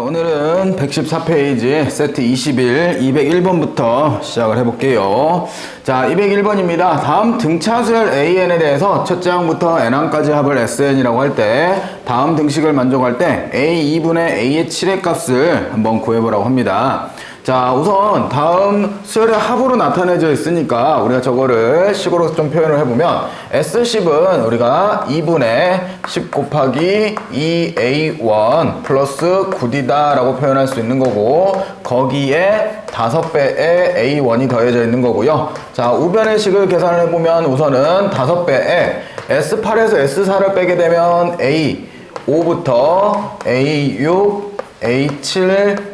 오늘은 114페이지 세트 21, 201번부터 시작을 해볼게요. 자, 201번입니다. 다음 등차수열 AN에 대해서 첫째 항부터 N항까지 합을 SN이라고 할 때 다음 등식을 만족할 때 A 2분의 A의 7의 값을 한번 구해보라고 합니다. 자, 우선 다음 수열의 합으로 나타내져 있으니까 우리가 저거를 식으로 좀 표현을 해보면 S10은 우리가 2분의 10 곱하기 2A1 플러스 9D다 라고 표현할 수 있는 거고, 거기에 5배의 A1이 더해져 있는 거고요. 자, 우변의 식을 계산을 해보면 우선은 5배에 S8에서 S4를 빼게 되면 A5부터 A6, A7,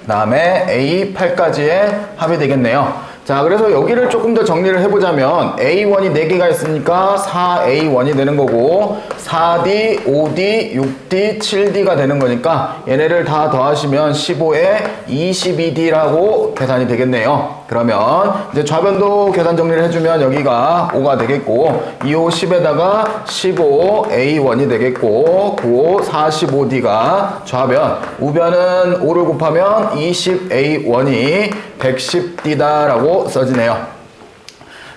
그 다음에 A8까지의 합이 되겠네요. 자, 그래서 여기를 조금 더 정리를 해보자면 A1이 4개가 있으니까 4A1이 되는 거고 4D, 5D, 6D, 7D가 되는 거니까 얘네를 다 더하시면 15에 22D라고 계산이 되겠네요. 그러면 이제 좌변도 계산 정리를 해주면 여기가 5가 되겠고 2, 5, 10에다가 15A1이 되겠고 9, 5, 45D가 좌변, 우변은 5를 곱하면 20A1이 110D다 라고 써지네요.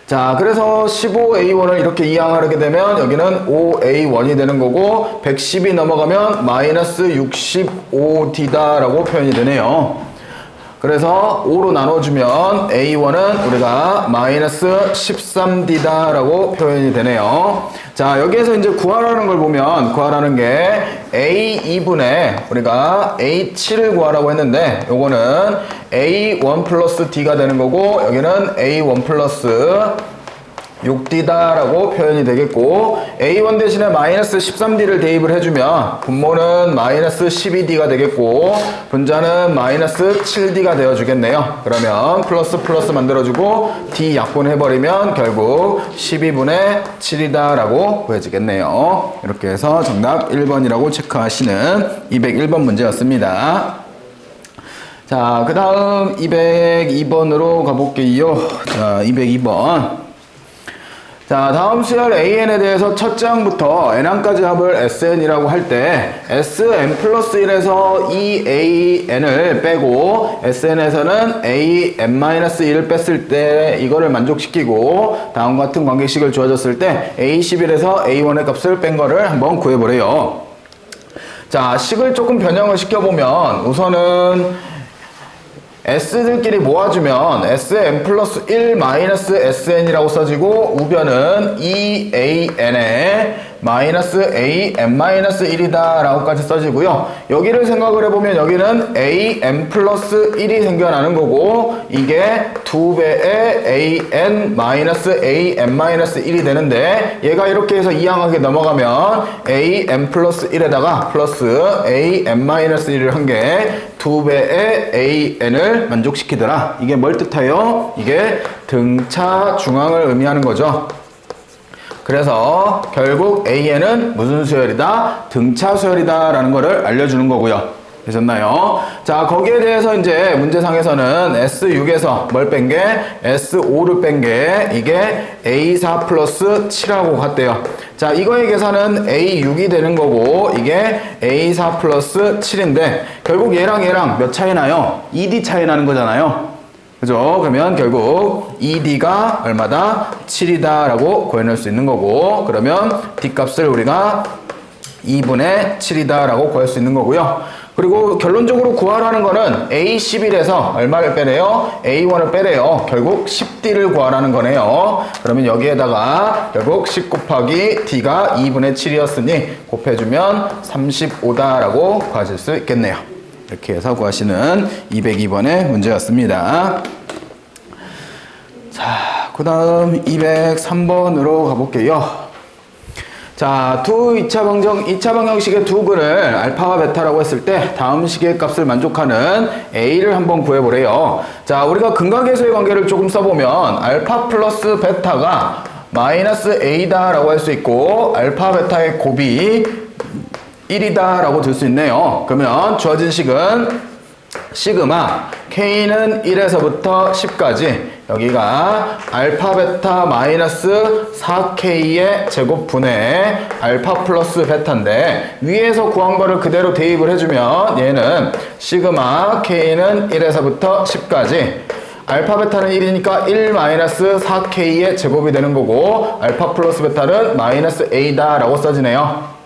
자, 그래서 15A1을 이렇게 이항하게 되면 여기는 5A1이 되는 거고 110이 넘어가면 마이너스 65D다 라고 표현이 되네요. 그래서 5로 나눠주면 A1은 우리가 마이너스 13D다 라고 표현이 되네요. 자, 여기에서 이제 구하라는 걸 보면 구하라는 게 A2분의 우리가 A7을 구하라고 했는데 요거는 A1 플러스 D가 되는 거고 여기는 A1 플러스 6D다 라고 표현이 되겠고, A1 대신에 마이너스 13D를 대입을 해주면 분모는 마이너스 12D가 되겠고 분자는 마이너스 7D가 되어주겠네요. 그러면 플러스 플러스 만들어주고 D 약분해버리면 결국 12분의 7이다 라고 구해지겠네요. 이렇게 해서 정답 1번이라고 체크하시는 201번 문제였습니다. 자, 그 다음 202번으로 가볼게요. 자, 202번. 자, 다음 수열 AN에 대해서 첫째 항부터 N항까지 합을 SN이라고 할 때 SN 플러스 1에서 2AN을 빼고 SN에서는 AN-1을 뺐을 때 이거를 만족시키고 다음과 같은 관계식을 주어졌을 때 A11에서 A1의 값을 뺀 거를 한번 구해보래요. 자, 식을 조금 변형을 시켜보면 우선은 S들끼리 모아주면 SN 플러스 1 마이너스 SN이라고 써지고 우변은 2AN에 마이너스 AN-1이다 라고까지 써지고요. 여기를 생각을 해보면 여기는 AN 플러스 1이 생겨나는 거고 이게 2배의 AN 마이너스 AN-1이 되는데 얘가 이렇게 해서 이항하게 넘어가면 AN 플러스 1에다가 플러스 AN-1을 한 게 2배의 AN을 만족시키더라. 이게 뭘 뜻해요? 이게 등차 중앙을 의미하는 거죠. 그래서 결국 AN은 무슨 수열이다? 등차 수열이다 라는 거를 알려주는 거고요. 되셨나요? 자, 거기에 대해서 이제 문제상에서는 S6에서 뭘 뺀 게 S5를 뺀 게 이게 A4 플러스 7하고 같대요. 자, 이거의 계산은 A6이 되는 거고 이게 A4 플러스 7인데 결국 얘랑 몇 차이 나요? 2D 차이 나는 거잖아요. 그죠? 그러면 결국 2D가 얼마다? 7이다 라고 구해낼 수 있는 거고 그러면 D 값을 우리가 2분의 7이다 라고 구할 수 있는 거고요. 그리고 결론적으로 구하라는 거는 A11에서 얼마를 빼래요? A1을 빼래요. 결국 10D를 구하라는 거네요. 그러면 여기에다가 결국 10 곱하기 D가 2분의 7이었으니 곱해주면 35다 라고 구하실 수 있겠네요. 이렇게 해서 구하시는 202번의 문제였습니다. 자, 그 다음 203번으로 가볼게요. 자, 2차 방정식의 두 근을 알파와 베타라고 했을 때 다음 식의 값을 만족하는 A를 한번 구해보래요. 자, 우리가 근각계수의 관계를 조금 써보면 알파 플러스 베타가 마이너스 A다 라고 할 수 있고 알파 베타의 곱이 1이다 라고 들 수 있네요. 그러면 주어진 식은 시그마 K는 1에서부터 10까지 여기가 알파 베타 마이너스 4K의 제곱분의 알파 플러스 베타인데 위에서 구한 거를 그대로 대입을 해주면 얘는 시그마 K는 1에서부터 10까지 알파 베타는 1이니까 1 마이너스 4K의 제곱이 되는 거고 알파 플러스 베타는 마이너스 A다 라고 써지네요.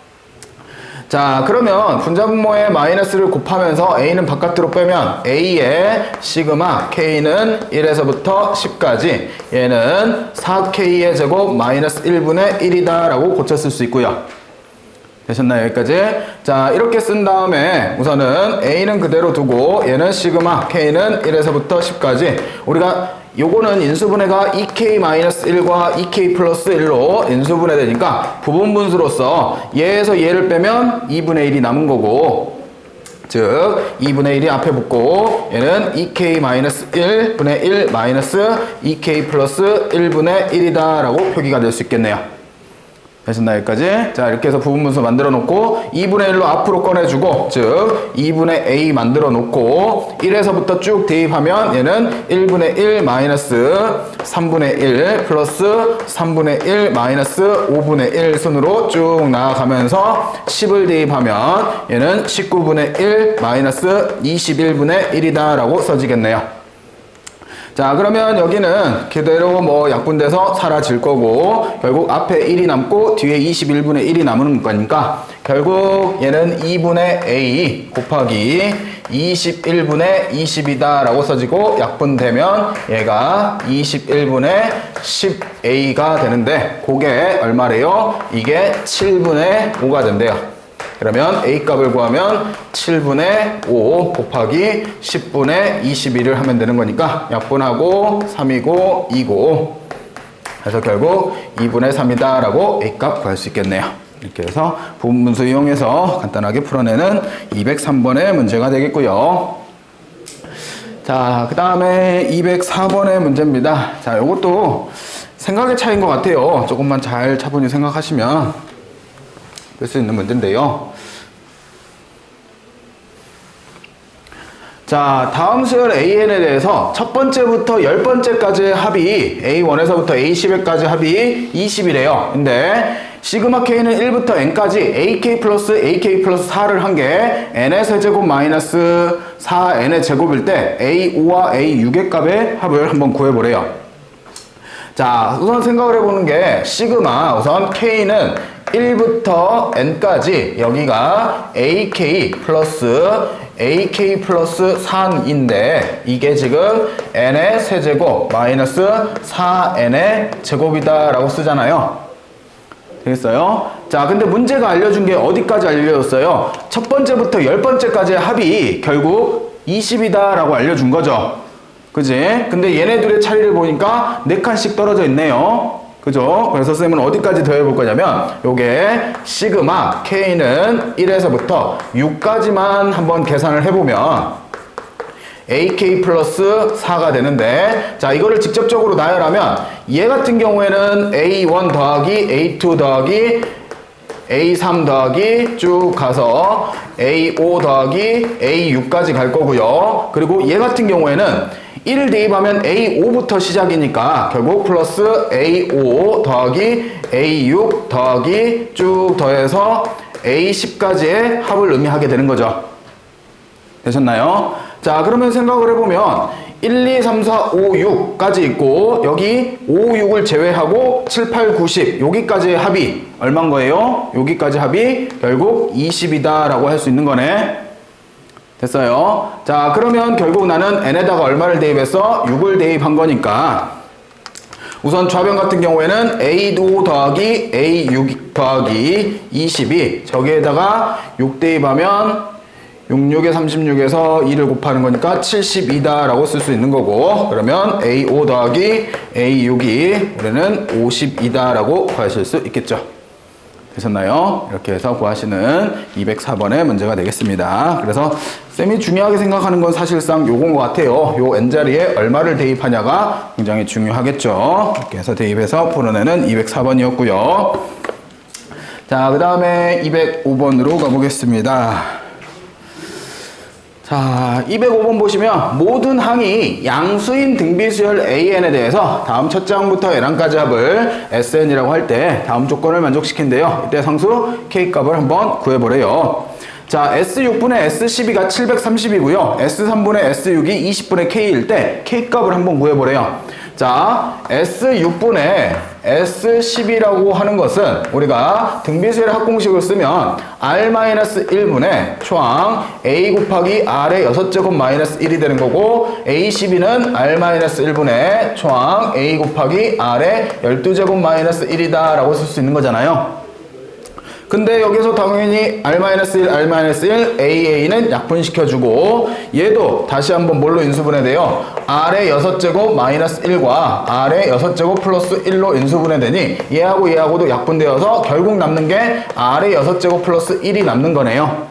자, 그러면 분자분모의 마이너스를 곱하면서 A는 바깥으로 빼면 A의 시그마 K는 1에서부터 10까지 얘는 4K의 제곱 마이너스 1분의 1이다 라고 고쳤을 수 있고요. 되셨나요? 여기까지? 자, 이렇게 쓴 다음에 우선은 A는 그대로 두고 얘는 시그마 K는 1에서부터 10까지 우리가 요거는 인수분해가 2K-1과 2K 플러스 1로 인수분해 되니까 부분분수로서 얘에서 얘를 빼면 2분의 1이 남은 거고 즉 2분의 1이 앞에 붙고 얘는 2K-1분의 1 마이너스 2K 플러스 1분의 1이다 라고 표기가 될 수 있겠네요. 되셨나요? 여기까지? 자, 이렇게 해서 부분분수 만들어 놓고 2분의 1로 앞으로 꺼내주고 즉 2분의 A 만들어 놓고 1에서부터 쭉 대입하면 얘는 1분의 1 마이너스 3분의 1 플러스 3분의 1 마이너스 5분의 1 순으로 쭉 나아가면서 10을 대입하면 얘는 19분의 1 마이너스 21분의 1이다 라고 써지겠네요. 자, 그러면 여기는 그대로 뭐 약분돼서 사라질 거고 결국 앞에 1이 남고 뒤에 21분의 1이 남는 거니까 결국 얘는 2분의 A 곱하기 21분의 20이다 라고 써지고 약분되면 얘가 21분의 10A가 되는데 그게 얼마래요? 이게 7분의 5가 된대요. 그러면 A 값을 구하면 7분의 5 곱하기 10분의 21을 하면 되는 거니까 약분하고 3이고 2고 그래서 결국 2분의 3이다 라고 A 값 구할 수 있겠네요. 이렇게 해서 부분분수 이용해서 간단하게 풀어내는 203번의 문제가 되겠고요. 자, 그 다음에 204번의 문제입니다. 자, 요것도 생각의 차이인 것 같아요. 조금만 잘 차분히 생각하시면 될 수 있는 문제인데요. 자, 다음 수열 AN에 대해서 첫 번째부터 10번째까지의 합이 A1에서부터 A10에까지 합이 20이래요. 근데 시그마 K는 1부터 N까지 AK 플러스 4를 한 게 N의 세제곱 마이너스 4N의 제곱일 때 A5와 A6의 값의 합을 한번 구해보래요. 자, 우선 생각을 해보는 게 시그마 우선 K는 1부터 N까지 여기가 AK 플러스 4인데 이게 지금 N의 세제곱 마이너스 4N의 제곱이다 라고 쓰잖아요. 되겠어요? 자, 근데 문제가 알려준 게 어디까지 알려줬어요? 첫 번째부터 10번째까지의 합이 결국 20이다 라고 알려준 거죠. 그지? 근데 얘네 둘의 차이를 보니까 4칸씩 떨어져 있네요. 그죠? 그래서 쌤은 어디까지 더해볼 거냐면 요게 시그마 K는 1에서부터 6까지만 한번 계산을 해보면 AK 플러스 4가 되는데 자, 이거를 직접적으로 나열하면 얘 같은 경우에는 A1 더하기 A2 더하기 A3 더하기 쭉 가서 A5 더하기 A6까지 갈 거고요. 그리고 얘 같은 경우에는 1을 대입하면 A5부터 시작이니까 결국 플러스 A5 더하기 A6 더하기 쭉 더해서 A10까지의 합을 의미하게 되는 거죠. 되셨나요? 자, 그러면 생각을 해보면 1, 2, 3, 4, 5, 6까지 있고 여기 5, 6을 제외하고 7, 8, 9, 10 여기까지의 합이 얼마인 거예요? 여기까지 합이 결국 20이다 라고 할 수 있는 거네. 됐어요. 자, 그러면 결국 나는 N에다가 얼마를 대입해서 6을 대입한 거니까 우선 좌변 같은 경우에는 A5 더하기 A6 더하기 20이 저기에다가 6 대입하면 66에 36에서 2를 곱하는 거니까 72다 라고 쓸 수 있는 거고 그러면 A5 더하기 A6이 우리는 52다 라고 구하실 수 있겠죠. 되셨나요? 이렇게 해서 구하시는 204번의 문제가 되겠습니다. 그래서 쌤이 중요하게 생각하는 건 사실상 요건 것 같아요. 요 N자리에 얼마를 대입하냐가 굉장히 중요하겠죠. 이렇게 해서 대입해서 풀어내는 204번이었고요. 자, 그 다음에 205번으로 가보겠습니다. 자, 205번 보시면 모든 항이 양수인 등비수열 AN에 대해서 다음 첫 장부터 N항까지 합을 SN이라고 할 때 다음 조건을 만족시킨대요. 이때 상수 K값을 한번 구해보래요. 자, S6분의 S12가 730이고요. S3분의 S6이 20분의 K일 때 K값을 한번 구해보래요. 자, S6분의 S10이라고 하는 것은 우리가 등비수열의 합공식을 쓰면 R-1분의 초항 A 곱하기 R의 6제곱 마이너스 1이 되는 거고, A12는 R-1분의 초항 A 곱하기 R의 12제곱 마이너스 1이다 라고 쓸 수 있는 거잖아요. 근데 여기서 당연히 R-1, R-1, AA는 약분시켜주고, 얘도 다시 한번 뭘로 인수분해돼요? R의 6제곱 마이너스 1과 R의 6제곱 플러스 1로 인수분해되니 얘하고 얘하고도 약분되어서 결국 남는 게 R의 6제곱 플러스 1이 남는 거네요.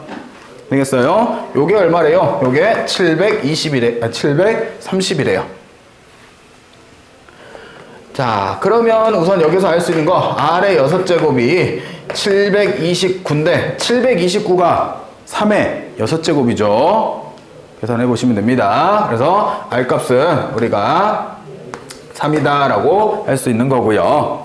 되겠어요? 요게 얼마래요? 요게 730이래요. 자, 그러면 우선 여기서 알 수 있는 거 R의 6제곱이 729인데 729가 3의 6제곱이죠. 계산해 보시면 됩니다. 그래서 R 값은 우리가 3이다 라고 할 수 있는 거고요.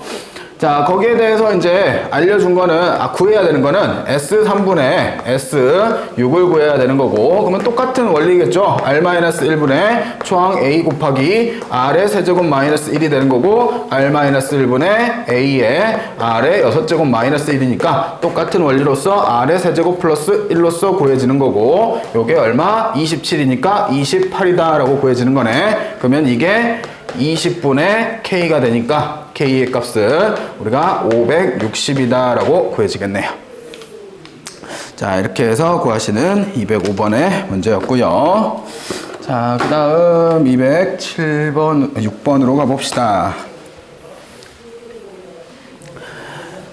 자, 거기에 대해서 이제 알려준 거는, 구해야 되는 거는 S3분의 S6을 구해야 되는 거고, 그러면 똑같은 원리겠죠? R-1분의 초항 A 곱하기 R의 세제곱 마이너스 1이 되는 거고, R-1분의 A의 R의 6제곱 마이너스 1이니까 똑같은 원리로서 R의 세제곱 플러스 1로서 구해지는 거고, 요게 얼마? 27이니까 28이다 라고 구해지는 거네. 그러면 이게 20분의 K가 되니까 K의 값은 우리가 560이다 라고 구해지겠네요. 자, 이렇게 해서 구하시는 205번의 문제였고요. 자, 그 다음 207번, 6번으로 가봅시다.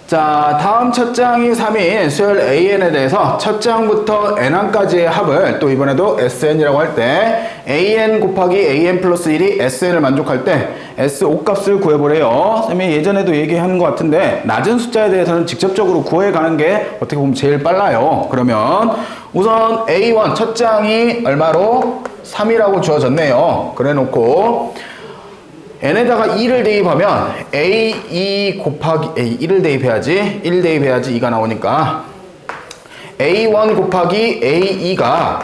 자, 다음 첫 장이 3인 수열 AN에 대해서 첫 장부터 N항까지의 합을 또 이번에도 SN이라고 할 때 AN 곱하기 AN 플러스 1이 SN을 만족할 때 S5 값을 구해보래요. 쌤이 예전에도 얘기한 것 같은데 낮은 숫자에 대해서는 직접적으로 구해가는 게 어떻게 보면 제일 빨라요. 그러면 우선 A1 첫 장이 얼마로? 3이라고 주어졌네요. 그래 놓고 n에다가 2를 대입하면 A2 곱하기 A1을 대입해야지 1 대입해야지 2가 나오니까 A1 곱하기 A2가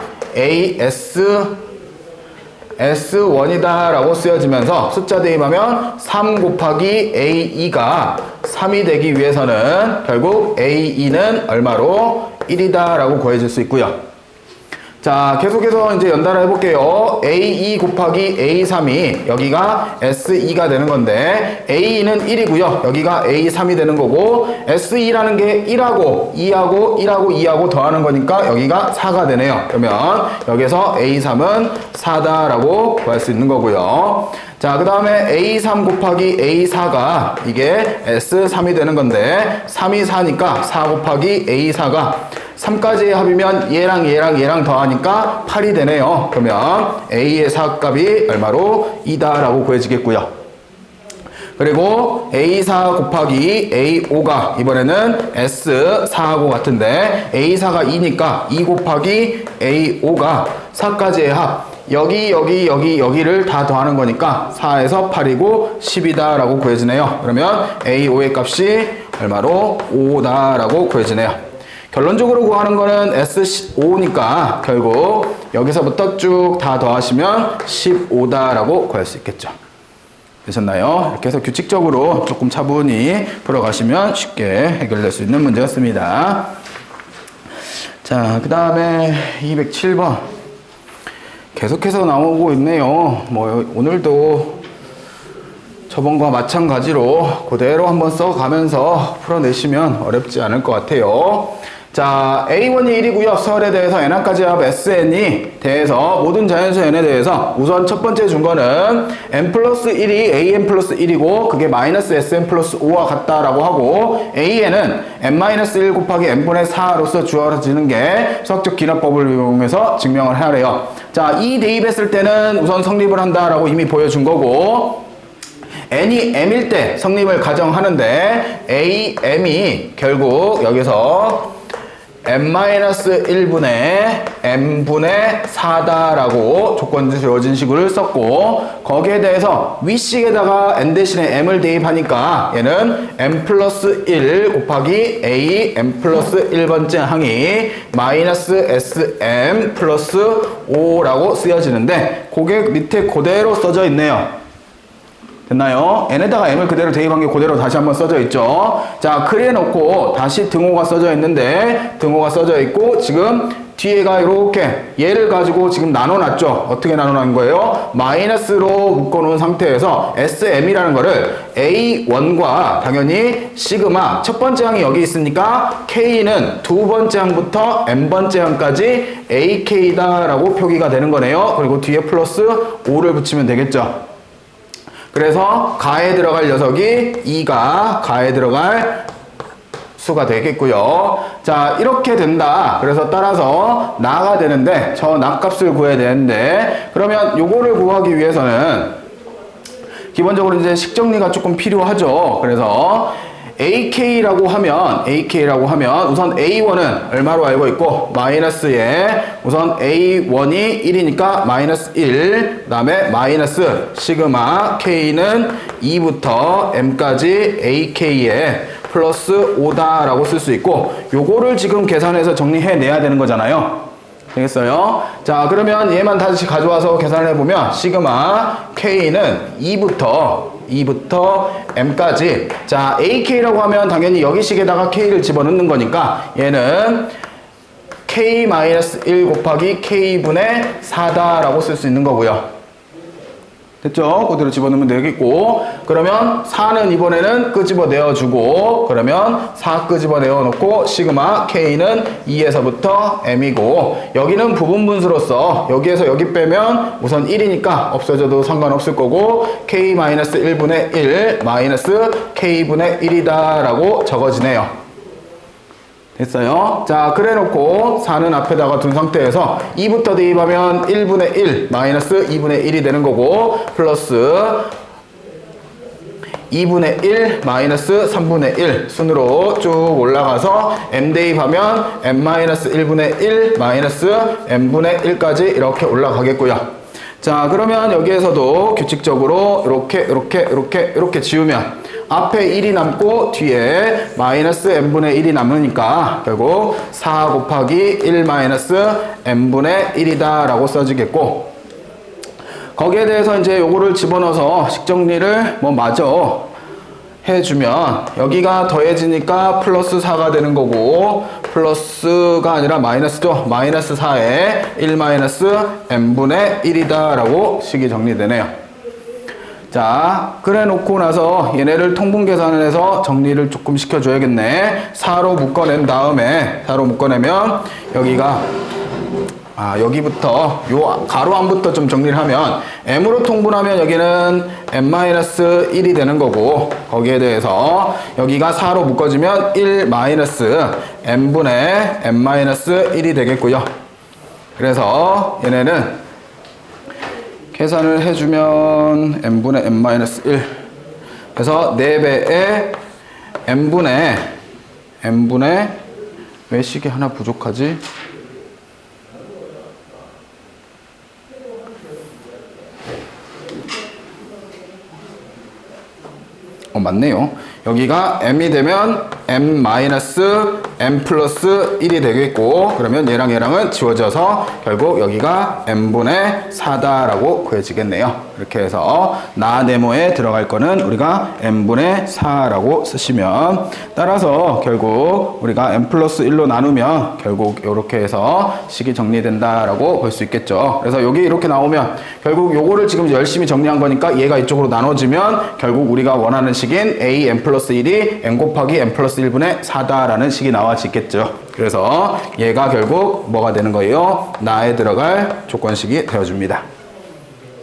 S1이다 라고 쓰여지면서 숫자 대입하면 3 곱하기 A2가 3이 되기 위해서는 결국 A2는 얼마로? 1이다 라고 구해질 수 있고요. 자, 계속해서 이제 연달아 해볼게요. A2 곱하기 A3이 여기가 S2가 되는 건데 A2는 1이고요. 여기가 A3이 되는 거고 S2라는 게 1하고 2하고 1하고 2하고 더하는 거니까 여기가 4가 되네요. 그러면 여기서 A3은 4다 라고 구할 수 있는 거고요. 자, 그 다음에 A3 곱하기 A4가 이게 S3이 되는 건데 3이 4니까 4 곱하기 A4가 3까지의 합이면 얘랑 더하니까 8이 되네요. 그러면 A의 4값이 얼마로? 2다 라고 구해지겠고요. 그리고 A4 곱하기 A5가 이번에는 S4하고 같은데 A4가 2니까 2 곱하기 A5가 4까지의 합 여기를 다 더하는 거니까 4에서 8이고 10이다 라고 구해지네요. 그러면 A5의 값이 얼마로? 5다 라고 구해지네요. 결론적으로 구하는 거는 S5니까 결국 여기서부터 쭉 다 더하시면 15다 라고 구할 수 있겠죠. 되셨나요? 이렇게 해서 규칙적으로 조금 차분히 풀어가시면 쉽게 해결될 수 있는 문제였습니다. 자, 그 다음에 207번 계속해서 나오고 있네요. 오늘도 저번과 마찬가지로 그대로 한번 써가면서 풀어내시면 어렵지 않을 것 같아요. 자, A1이 1이고요. 설에 대해서 N항까지 합 SN이 대해서 모든 자연수 N에 대해서 우선 첫 번째 준 거는 N 플러스 1이 AN 플러스 1이고 그게 마이너스 SN 플러스 5와 같다라고 하고 AN은 N-1 곱하기 N분의 4로서 주어지는 게 수학적 기납법을 이용해서 증명을 하래요. 자, 이 대입했을 때는 우선 성립을 한다라고 이미 보여준 거고 n이 m일 때 성립을 가정하는데 am이 결국 여기서 n-1분의 n분의 4다라고 조건 주어진 식을 썼고, 거기에 대해서 위식에다가 n 대신에 m을 대입하니까 얘는 n 플러스 1 곱하기 a n 플러스 1번째 항이 마이너스 sm 플러스 5라고 쓰여지는데, 그게 밑에 그대로 써져 있네요. 됐나요? n에다가 m을 그대로 대입한 게 그대로 다시 한번 써져 있죠. 자, 그래 놓고 다시 등호가 써져 있는데, 등호가 써져 있고 지금 뒤에가 이렇게 얘를 가지고 지금 나눠놨죠. 어떻게 나눠놓은 거예요? 마이너스로 묶어놓은 상태에서 sm이라는 거를 a1과 당연히 시그마 첫 번째 항이 여기 있으니까 k는 두 번째 항부터 n번째 항까지 ak다라고 표기가 되는 거네요. 그리고 뒤에 플러스 5를 붙이면 되겠죠. 그래서 가에 들어갈 녀석이 2가 가에 들어갈 수가 되겠고요. 자, 이렇게 된다. 그래서 따라서 나가 되는데, 저 나 값을 구해야 되는데, 그러면 요거를 구하기 위해서는 기본적으로 이제 식정리가 조금 필요하죠. 그래서 AK라고 하면 우선 A1은 얼마로 알고 있고, 마이너스에 우선 A1이 1이니까 마이너스 1, 그 다음에 마이너스 시그마 K는 2부터 M까지 AK에 플러스 5다라고 쓸 수 있고, 요거를 지금 계산해서 정리해내야 되는 거잖아요. 되겠어요? 자, 그러면 얘만 다시 가져와서 계산을 해보면 시그마 K는 2부터 M까지, 자, AK라고 하면 당연히 여기 식에다가 K를 집어넣는 거니까 얘는 K-1 곱하기 K분의 4다라고 쓸 수 있는 거고요. 됐죠? 그대로 집어넣으면 되겠고, 그러면 4는 이번에는 끄집어 내어주고, 그러면 4 끄집어 내어놓고 시그마 K는 2에서부터 M이고, 여기는 부분분수로서 여기에서 여기 빼면 우선 1이니까 없어져도 상관없을 거고, K-1분의 1 마이너스 K분의 1이다 라고 적어지네요. 됐어요? 자, 그래 놓고 4는 앞에다가 둔 상태에서 2부터 대입하면 1분의 1 마이너스 2분의 1이 되는 거고, 플러스 2분의 1 마이너스 3분의 1 순으로 쭉 올라가서 m 대입하면 m 마이너스 1분의 1 마이너스 m분의 1까지 이렇게 올라가겠고요. 자, 그러면 여기에서도 규칙적으로 이렇게 지우면 앞에 1이 남고 뒤에 마이너스 n분의 1이 남으니까 결국 4 곱하기 1 마이너스 n분의 1이다 라고 써지겠고, 거기에 대해서 이제 요거를 집어넣어서 식정리를 마저 해주면 여기가 더해지니까 플러스 4가 되는 거고, 플러스가 아니라 마이너스죠. 마이너스 4에 1 마이너스 n분의 1이다 라고 식이 정리되네요. 자, 그래 놓고 나서 얘네를 통분 계산을 해서 정리를 조금 시켜줘야겠네. 4로 묶어낸 다음에 4로 묶어내면 여기가 여기부터 요 가로 안부터 좀 정리를 하면 m으로 통분하면 여기는 m-1이 되는 거고, 거기에 대해서 여기가 4로 묶어지면 1 마이너스 m분의 m-1이 되겠고요. 그래서 얘네는 계산을 해주면 n분의 m-1 그래서 4배의 n분의 왜 식이 하나 부족하지? 맞네요. 여기가 m이 되면 m 플러스 1이 되겠고, 그러면 얘랑은 지워져서 결국 여기가 m분의 4다라고 구해지겠네요. 이렇게 해서 나 네모에 들어갈 거는 우리가 m분의 4라고 쓰시면, 따라서 결국 우리가 m 플러스 1로 나누면 결국 이렇게 해서 식이 정리된다라고 볼 수 있겠죠. 그래서 여기 이렇게 나오면 결국 요거를 지금 열심히 정리한 거니까 얘가 이쪽으로 나눠지면 결국 우리가 원하는 식인 a m 플러스 1이 n 곱하기 m 플러스 1분의 4다라는 식이 나와지겠죠. 그래서 얘가 결국 뭐가 되는 거예요? 나에 들어갈 조건식이 되어줍니다.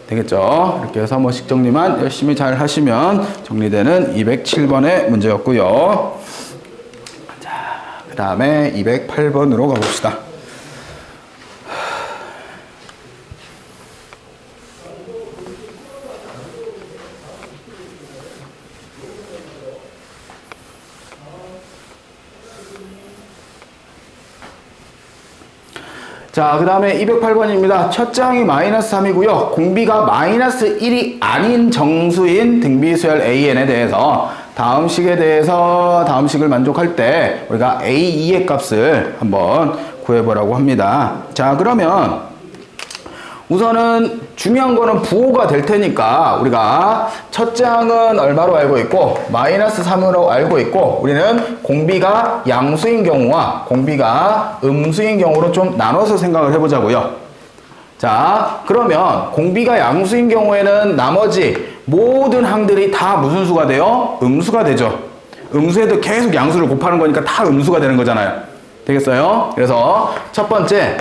되겠죠? 이렇게 해서 식 정리만 열심히 잘 하시면 정리되는 207번의 문제였고요. 자, 그 다음에 208번으로 가봅시다. 자, 그 다음에 208번입니다. 첫 장이 마이너스 3이고요. 공비가 마이너스 1이 아닌 정수인 등비수열 AN에 대해서 다음 식을 만족할 때 우리가 A2의 값을 한번 구해보라고 합니다. 자, 그러면 우선은 중요한 거는 부호가 될 테니까 우리가 첫 장은 얼마로 알고 있고 마이너스 3으로 알고 있고 우리는 공비가 양수인 경우와 공비가 음수인 경우로 좀 나눠서 생각을 해보자고요. 자, 그러면 공비가 양수인 경우에는 나머지 모든 항들이 다 무슨 수가 돼요? 음수가 되죠. 음수에도 계속 양수를 곱하는 거니까 다 음수가 되는 거잖아요. 되겠어요? 그래서 첫 번째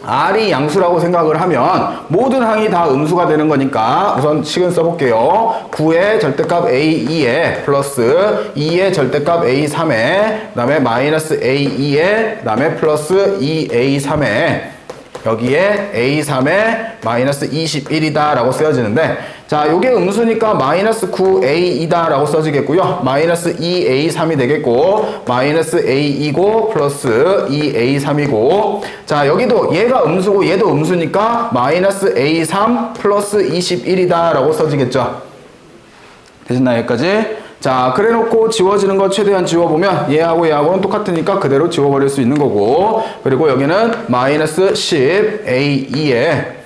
R이 양수라고 생각을 하면 모든 항이 다 음수가 되는 거니까 우선 식은 써볼게요. 9의 절대값 A2에 플러스 2의 절대값 A3에 그 다음에 마이너스 A2에 그 다음에 플러스 2A3에 여기에 A3에 마이너스 21이다 라고 쓰여지는데 자, 요게 음수니까 마이너스 9A이다 라고 써지겠고요. 마이너스 2A3이 되겠고 마이너스 A2고 플러스 2A3이고 자, 여기도 얘가 음수고 얘도 음수니까 마이너스 A3 플러스 21이다 라고 써지겠죠. 되셨나요? 여기까지? 자, 그래 놓고 지워지는 거 최대한 지워보면 얘하고 얘하고는 똑같으니까 그대로 지워버릴 수 있는 거고 그리고 여기는 마이너스 10A2에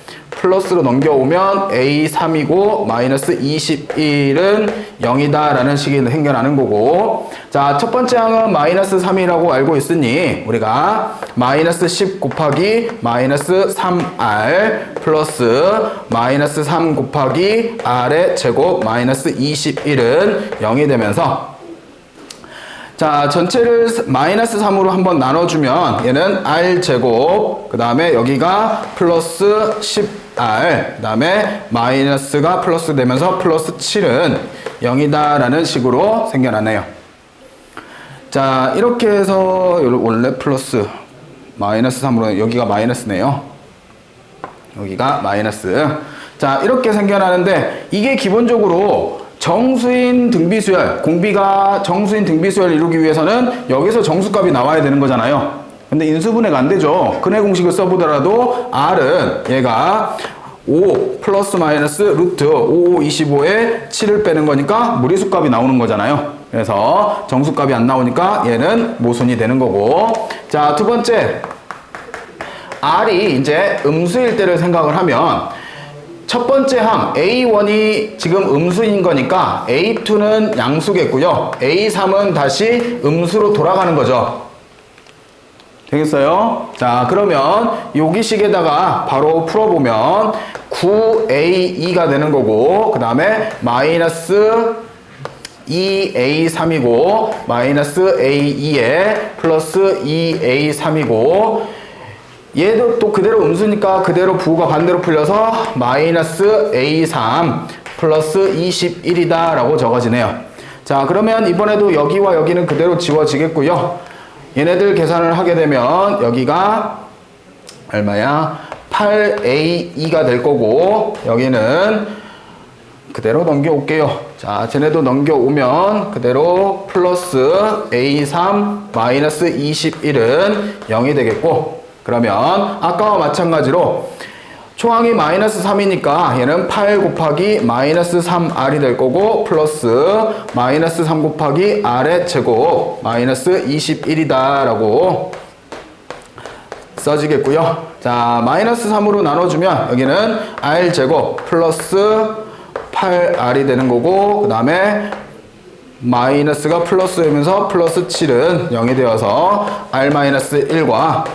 플러스로 넘겨오면 A3이고 마이너스 21은 0이다 라는 식이 생겨나는 거고 자, 첫 번째 항은 마이너스 3이라고 알고 있으니 우리가 마이너스 10 곱하기 마이너스 3R 플러스 마이너스 3 곱하기 R의 제곱 마이너스 21은 0이 되면서 자, 전체를 마이너스 3으로 한번 나눠주면 얘는 R제곱 그 다음에 여기가 플러스 10R 그 다음에 마이너스가 플러스 되면서 플러스 7은 0이다 라는 식으로 생겨나네요. 자, 이렇게 해서 원래 플러스 마이너스 3으로 여기가 마이너스네요. 여기가 마이너스. 자, 이렇게 생겨나는데 이게 기본적으로 정수인 등비수열, 공비가 정수인 등비수열을 이루기 위해서는 여기서 정수값이 나와야 되는 거잖아요. 근데 인수분해가 안 되죠. 근해 공식을 써보더라도 R은 얘가 5 플러스 마이너스 루트 5525에 7을 빼는 거니까 무리수값이 나오는 거잖아요. 그래서 정수값이 안 나오니까 얘는 모순이 되는 거고 자, 두 번째 R이 이제 음수일 때를 생각을 하면 첫 번째 항 A1이 지금 음수인 거니까 A2는 양수겠고요. A3은 다시 음수로 돌아가는 거죠. 되겠어요? 자, 그러면 여기 식에다가 바로 풀어보면 9A2가 되는 거고 그 다음에 마이너스 2A3이고 마이너스 A2에 플러스 2A3이고 얘도 또 그대로 음수니까 그대로 부호가 반대로 풀려서 마이너스 A3 플러스 21이다 라고 적어지네요. 자, 그러면 이번에도 여기와 여기는 그대로 지워지겠고요. 얘네들 계산을 하게 되면 여기가 얼마야? 8A2가 될 거고 여기는 그대로 넘겨올게요. 자, 쟤네도 넘겨오면 그대로 플러스 A3 마이너스 21은 0이 되겠고 그러면 아까와 마찬가지로 초항이 마이너스 3이니까 얘는 8 곱하기 마이너스 3R이 될 거고 플러스 마이너스 3 곱하기 R의 제곱 마이너스 21이다 라고 써지겠고요. 자, 마이너스 3으로 나눠주면 여기는 R제곱 플러스 8R이 되는 거고 그 다음에 마이너스가 플러스 되면서 플러스 7은 0이 되어서 R-1과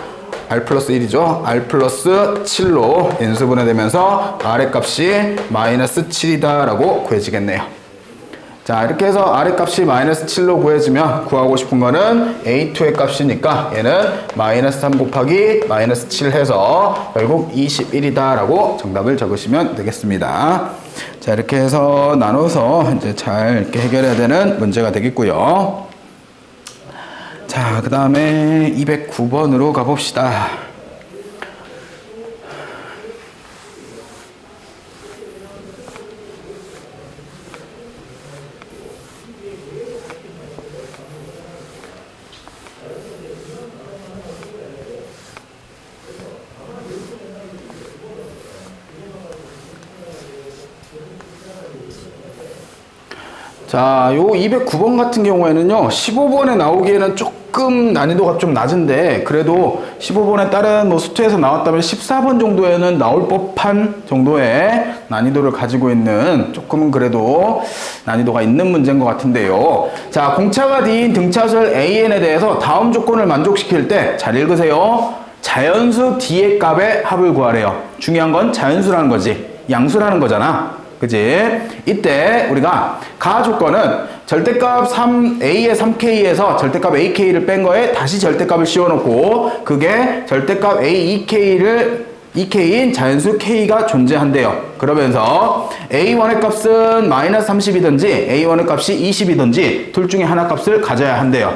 R 플러스 1이죠. R 플러스 7로 인수분해되면서 R의 값이 마이너스 7이다 라고 구해지겠네요. 자, 이렇게 해서 R의 값이 마이너스 7로 구해지면 구하고 싶은 거는 A2의 값이니까 얘는 마이너스 3 곱하기 마이너스 7 해서 결국 21이다 라고 정답을 적으시면 되겠습니다. 자, 이렇게 해서 나눠서 이제 잘 이렇게 해결해야 되는 문제가 되겠고요. 자, 그 다음에 209번으로 가봅시다. 자, 요 209번 같은 경우에는요, 15번에 나오기에는 조금 난이도가 좀 낮은데, 그래도 15번에 다른 뭐 수투에서 나왔다면 14번 정도에는 나올 법한 정도의 난이도를 가지고 있는 조금은 그래도 난이도가 있는 문제인 것 같은데요. 자, 공차가 D인 등차수열 AN에 대해서 다음 조건을 만족시킬 때 잘 읽으세요. 자연수 D의 값의 합을 구하래요. 중요한 건 자연수라는 거지. 양수라는 거잖아. 그지? 이때 우리가 가 조건은 절대값 3a의 3k에서 절대값 ak를 뺀 거에 다시 절대값을 씌워놓고 그게 절대값 a 2k인 자연수 k가 존재한대요. 그러면서 a1의 값은 마이너스 30이든지 a1의 값이 20이든지 둘 중에 하나 값을 가져야 한대요.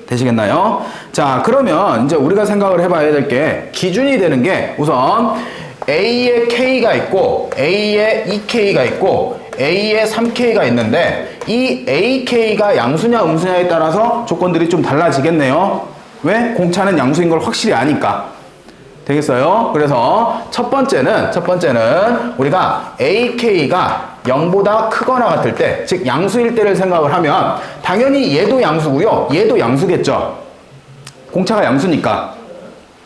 되시겠나요? 자, 그러면 이제 우리가 생각을 해봐야 될 게 기준이 되는 게 우선 A의 K가 있고 A의 2K가 있고 A의 3K가 있는데 이 AK가 양수냐 음수냐에 따라서 조건들이 좀 달라지겠네요. 왜? 공차는 양수인 걸 확실히 아니까. 되겠어요? 그래서 첫 번째는 우리가 AK가 0보다 크거나 같을 때, 즉 양수일 때를 생각을 하면 당연히 얘도 양수고요. 얘도 양수겠죠. 공차가 양수니까.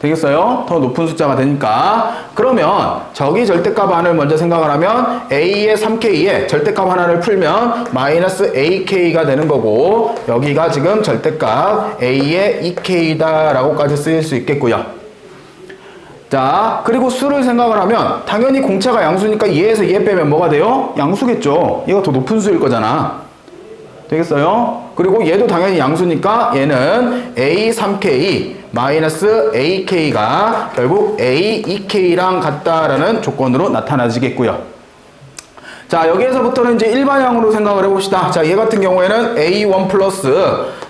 되겠어요? 더 높은 숫자가 되니까. 그러면 저기 절대값 하나를 먼저 생각을 하면 A의 3K에 절대값 하나를 풀면 마이너스 AK가 되는 거고 여기가 지금 절대값 A의 2K다 라고까지 쓰일 수 있겠고요. 자, 그리고 수를 생각을 하면 당연히 공차가 양수니까 얘에서 얘 빼면 뭐가 돼요? 양수겠죠. 얘가 더 높은 수일 거잖아. 되겠어요? 그리고 얘도 당연히 양수니까 얘는 A3K 마이너스 AK가 결국 A2K랑 같다라는 조건으로 나타나지겠고요. 자, 여기에서부터는 이제 일반형으로 생각을 해봅시다. 자, 얘 같은 경우에는 A1 플러스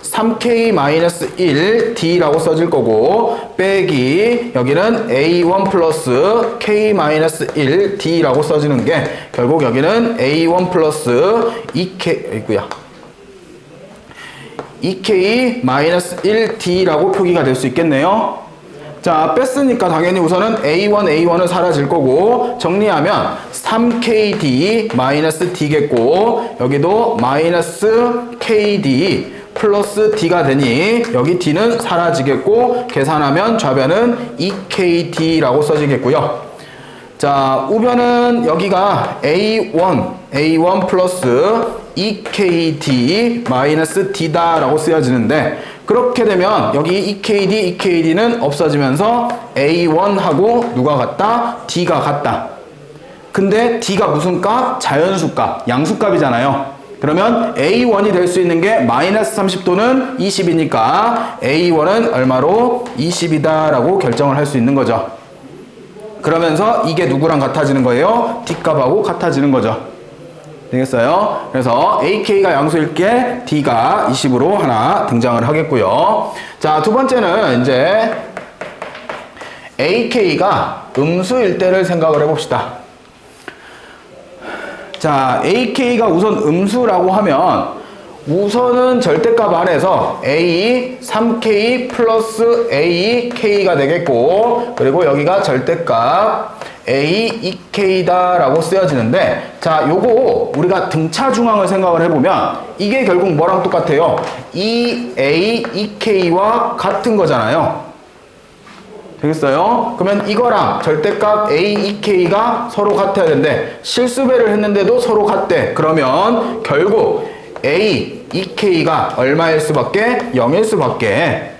3K 마이너스 1 D라고 써질 거고 빼기 여기는 A1 플러스 K 마이너스 1 D라고 써지는 게 결국 여기는 A1 플러스 2K 있고요. 2K-1D라고 표기가 될 수 있겠네요. 자, 뺐으니까 당연히 우선은 A1은 사라질 거고 정리하면 3KD-D겠고 여기도 마이너스 KD 플러스 D가 되니 여기 D는 사라지겠고 계산하면 좌변은 2KD라고 써지겠고요. 자, 우변은 여기가 A1 플러스 2KD-D다 라고 쓰여지는데 그렇게 되면 여기 2KD는 없어지면서 A1하고 누가 같다? D가 같다. 근데 D가 무슨 값? 자연수 값, 양수 값이잖아요. 그러면 A1이 될 수 있는 게 마이너스 30도는 20이니까 A1은 얼마로? 20이다 라고 결정을 할 수 있는 거죠. 그러면서 이게 누구랑 같아지는 거예요? D값하고 같아지는 거죠. 되겠어요? 그래서 AK가 양수일 게 D가 20으로 하나 등장을 하겠고요. 자, 두 번째는 이제 AK가 음수일 때를 생각을 해봅시다. 자, AK가 우선 음수라고 하면 우선은 절대값 안에서 A 3K 플러스 AK가 되겠고 그리고 여기가 절대값 A 2K다 라고 쓰여지는데 자, 요거 우리가 등차 중앙을 생각을 해보면 이게 결국 뭐랑 똑같아요? 이 A 2K와 같은 거잖아요. 되겠어요? 그러면 이거랑 절대값 A 2K가 서로 같아야 되는데 실수배를 했는데도 서로 같대. 그러면 결국 A 2K가 얼마일 수밖에? 0일 수밖에.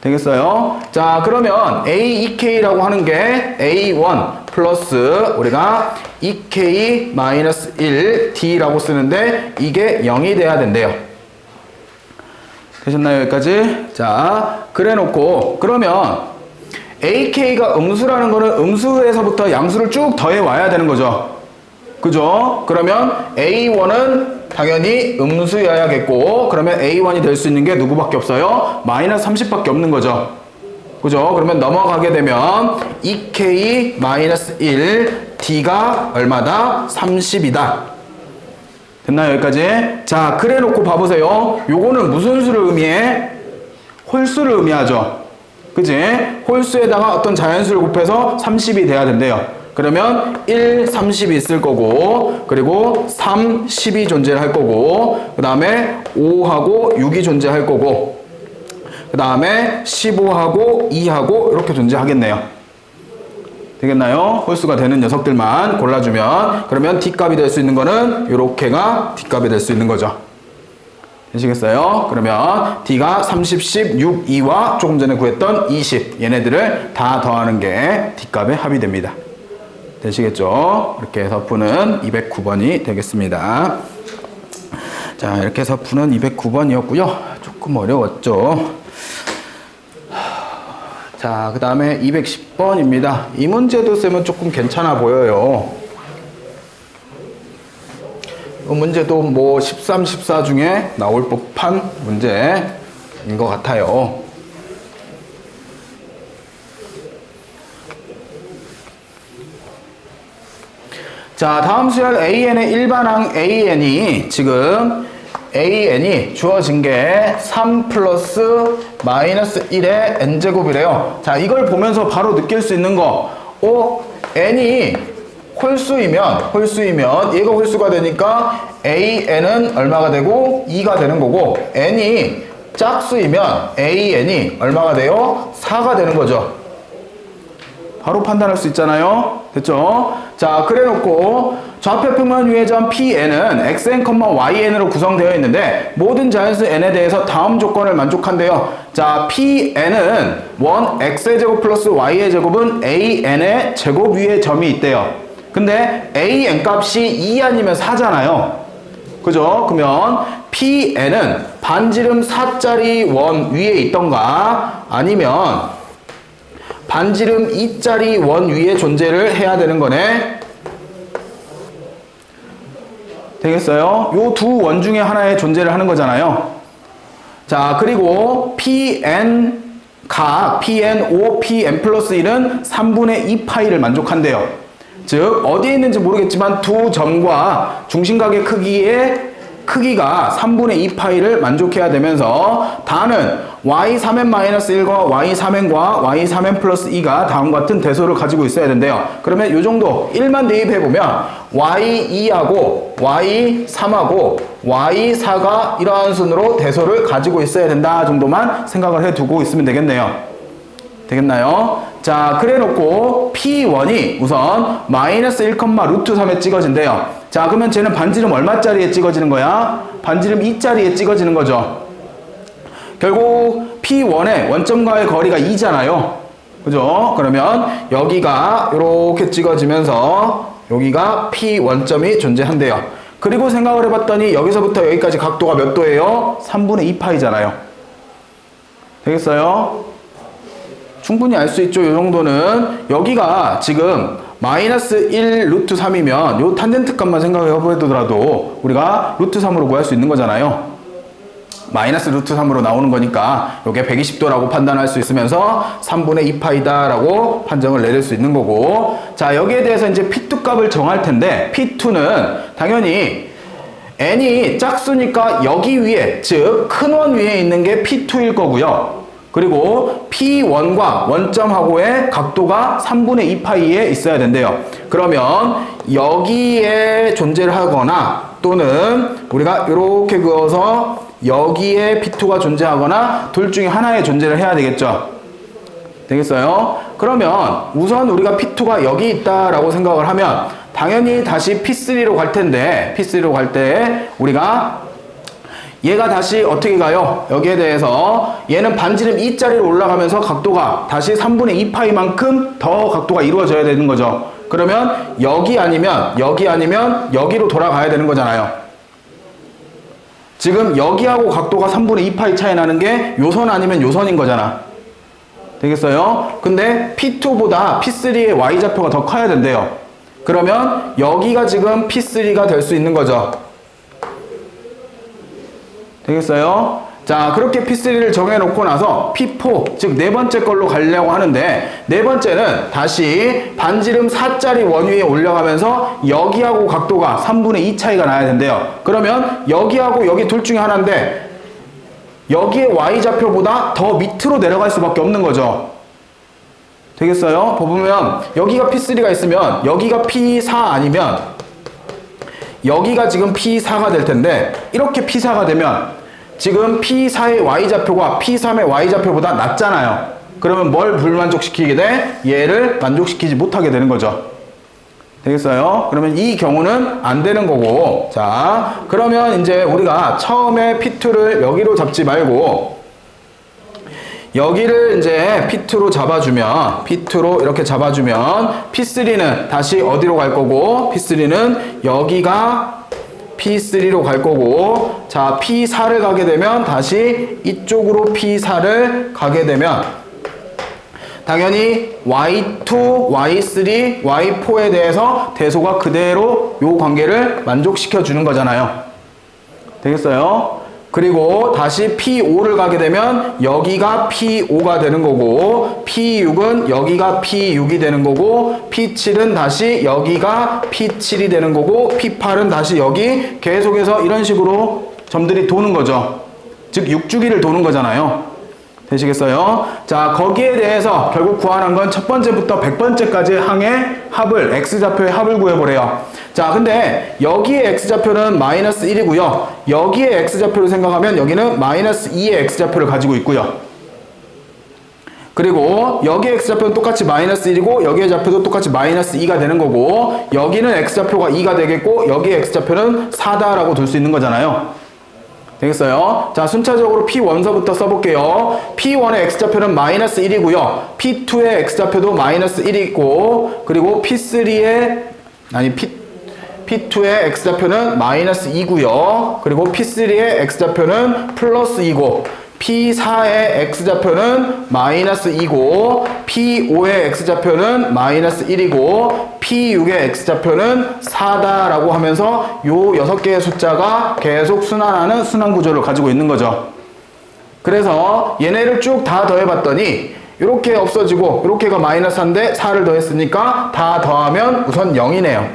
되겠어요? 자, 그러면 A 2K라고 하는 게 A1 플러스 우리가 2K 마이너스 1 D라고 쓰는데 이게 0이 돼야 된대요. 되셨나요? 여기까지? 자, 그래 놓고 그러면 AK가 음수라는 거는 음수에서부터 양수를 쭉 더해 와야 되는 거죠. 그죠? 그러면 A1은 당연히 음수여야겠고 그러면 A1이 될 수 있는 게 누구밖에 없어요? 마이너스 30밖에 없는 거죠. 그죠? 그러면 넘어가게 되면 2K 마이너스 1 D가 얼마다? 30이다. 됐나요? 여기까지? 자, 그래 놓고 봐보세요. 요거는 무슨 수를 의미해? 홀수를 의미하죠. 그지? 홀수에다가 어떤 자연수를 곱해서 30이 돼야 된대요. 그러면 1, 30이 있을 거고, 그리고 3, 10이 존재할 거고, 그 다음에 5하고 6이 존재할 거고, 그 다음에 15하고 2하고 이렇게 존재하겠네요. 되겠나요? 홀수가 되는 녀석들만 골라주면, 그러면 D값이 될 수 있는 거는 이렇게가 D값이 될 수 있는 거죠. 되시겠어요? 그러면 D가 30, 10, 6, 2와 조금 전에 구했던 20, 얘네들을 다 더하는 게 D값의 합이 됩니다. 되시겠죠? 이렇게 해서 푸는 209번이 되겠습니다. 자, 이렇게 해서 푸는 209번이었고요. 조금 어려웠죠? 자, 그 다음에 210번입니다. 이 문제도 쌤은 조금 괜찮아 보여요. 이 문제도 뭐 13, 14 중에 나올 법한 문제인 것 같아요. 자, 다음 수열 AN의 일반항 AN이 지금 AN이 주어진 게 3 플러스 마이너스 1의 n제곱이래요. 자, 이걸 보면서 바로 느낄 수 있는 거, n이 홀수이면 얘가 홀수가 되니까 AN은 얼마가 되고 2가 되는 거고, n이 짝수이면 AN이 얼마가 돼요? 4가 되는 거죠. 바로 판단할 수 있잖아요. 됐죠? 자, 그래 놓고 좌표평면 유해점 PN은 xn, yn으로 구성되어 있는데 모든 자연수 n에 대해서 다음 조건을 만족한대요. 자, PN은 1 x의 제곱 플러스 y의 제곱은 an의 제곱 위에 점이 있대요. 근데 an 값이 2 아니면 4잖아요. 그죠? 그러면 PN은 반지름 4짜리 원 위에 있던가 아니면 반지름 2짜리 원 위에 존재를 해야 되는 거네. 되겠어요? 요 두 원 중에 하나에 존재를 하는 거잖아요. 자, 그리고 PN 각 PN5, PN 플러스 1은 3분의 2 파이를 만족한대요. 즉, 어디에 있는지 모르겠지만 두 점과 중심각의 크기가 3분의 2 파이를 만족해야 되면서 다는 y3n-1과 y3n과 y3n 플러스 2가 다음과 같은 대소를 가지고 있어야 된대요. 그러면 이 정도 1만 대입해보면 y2하고 y3하고 y4가 이러한 순으로 대소를 가지고 있어야 된다 정도만 생각을 해두고 있으면 되겠네요. 되겠나요? 자, 그래 놓고 P1이 우선 마이너스 1, 루트 3에 찍어진대요. 자, 그러면 쟤는 반지름 얼마짜리에 찍어지는 거야? 반지름 2짜리에 찍어지는 거죠. 결국 P1의 원점과의 거리가 2잖아요. 그죠? 그러면 여기가 이렇게 찍어지면서 여기가 P1점이 존재한대요. 그리고 생각을 해봤더니 여기서부터 여기까지 각도가 몇 도예요? 3분의 2 파이잖아요. 되겠어요? 충분히 알 수 있죠. 이 정도는. 여기가 지금 마이너스 1 루트 3이면 요 탄젠트 값만 생각해 보더라도 우리가 루트 3으로 구할 수 있는 거잖아요. 마이너스 루트 3으로 나오는 거니까 요게 120도라고 판단할 수 있으면서 3분의 2파이다 라고 판정을 내릴 수 있는 거고, 자, 여기에 대해서 이제 P2 값을 정할 텐데 P2는 당연히 n이 짝수니까 여기 위에, 즉 큰 원 위에 있는 게 P2일 거고요. 그리고 P1과 원점하고의 각도가 3분의 2파이에 있어야 된대요. 그러면 여기에 존재를 하거나 또는 우리가 이렇게 그어서 여기에 P2가 존재하거나 둘 중에 하나에 존재를 해야 되겠죠. 되겠어요? 그러면 우선 우리가 P2가 여기 있다라고 생각을 하면 당연히 다시 P3로 갈 텐데, P3로 갈 때 우리가 얘가 다시 어떻게 가요? 여기에 대해서 얘는 반지름 2짜리로 올라가면서 각도가 다시 3분의 2파이만큼 더 각도가 이루어져야 되는 거죠. 그러면 여기 아니면 여기로 돌아가야 되는 거잖아요. 지금 여기하고 각도가 3분의 2파이 차이 나는 게 요선 아니면 요선인 거잖아. 되겠어요? 근데 P2보다 P3의 Y좌표가 더 커야 된대요. 그러면 여기가 지금 P3가 될 수 있는 거죠. 되겠어요? 자, 그렇게 P3를 정해놓고 나서 P4, 즉 네 번째 걸로 가려고 하는데, 네 번째는 다시 반지름 4짜리 원 위에 올려가면서 여기하고 각도가 3분의 2 차이가 나야 된대요. 그러면 여기하고 여기 둘 중에 하나인데 여기의 Y좌표보다 더 밑으로 내려갈 수밖에 없는 거죠. 되겠어요? 보면 여기가 P3가 있으면 여기가 P4 아니면 여기가 지금 P4가 될 텐데 이렇게 P4가 되면 지금 P4의 Y좌표가 P3의 Y좌표보다 낮잖아요. 그러면 뭘 불만족시키게 돼? 얘를 만족시키지 못하게 되는 거죠. 되겠어요? 그러면 이 경우는 안 되는 거고, 자, 그러면 이제 우리가 처음에 P2를 여기로 잡지 말고 여기를 이제 P2로 잡아주면, P2로 이렇게 잡아주면 P3는 다시 어디로 갈 거고, P3는 여기가 P3로 갈 거고, 자, P4를 가게 되면 다시 이쪽으로 P4를 가게 되면 당연히 Y2, Y3, Y4에 대해서 대소가 그대로 요 관계를 만족시켜 주는 거잖아요. 되겠어요? 그리고 다시 P5를 가게 되면 여기가 P5가 되는 거고, P6은 여기가 P6이 되는 거고, P7은 다시 여기가 P7이 되는 거고, P8은 다시 여기 계속해서 이런 식으로 점들이 도는 거죠. 즉 6주기를 도는 거잖아요. 되시겠어요? 자, 거기에 대해서 결국 구하는 건 첫 번째부터 100번째까지 항의 합을, X좌표의 합을 구해보래요. 자, 근데 여기의 X좌표는 마이너스 1이고요. 여기의 X좌표를 생각하면 여기는 마이너스 2의 X좌표를 가지고 있고요. 그리고 여기의 X좌표는 똑같이 마이너스 1이고 여기의 좌표도 똑같이 마이너스 2가 되는 거고, 여기는 X좌표가 2가 되겠고 여기의 X좌표는 4다라고 둘 수 있는 거잖아요. 되겠어요? 자, 순차적으로 P1서부터 써볼게요. P1의 X좌표는 마이너스 1이고요. P2의 X좌표도 마이너스 1이 있고, 그리고 P2의 X좌표는 마이너스 2고요. 그리고 P3의 X좌표는 플러스 2고, P4의 X좌표는 마이너스 2고, P5의 X좌표는 마이너스 1이고, P6의 X좌표는 4다라고 하면서 요 6개의 숫자가 계속 순환하는 순환 구조를 가지고 있는 거죠. 그래서 얘네를 쭉 다 더해봤더니 이렇게 없어지고 이렇게가 마이너스 4인데 4를 더했으니까 다 더하면 우선 0이네요.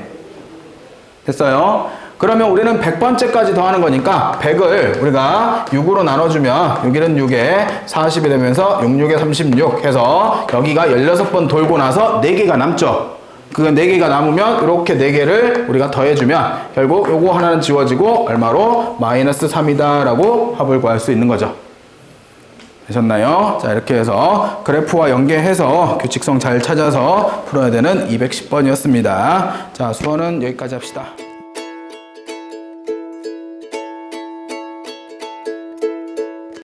됐어요? 그러면 우리는 100번째까지 더하는 거니까 100을 우리가 6으로 나눠주면 여기는 6에 40이 되면서 6, 6에 36 해서 여기가 16번 돌고 나서 4개가 남죠. 그 4개가 남으면 이렇게 4개를 우리가 더해주면 결국 요거 하나는 지워지고 얼마로? 마이너스 3이다 라고 합을 구할 수 있는 거죠. 되셨나요? 자, 이렇게 해서 그래프와 연계해서 규칙성 잘 찾아서 풀어야 되는 210번이었습니다. 자, 수어는 여기까지 합시다.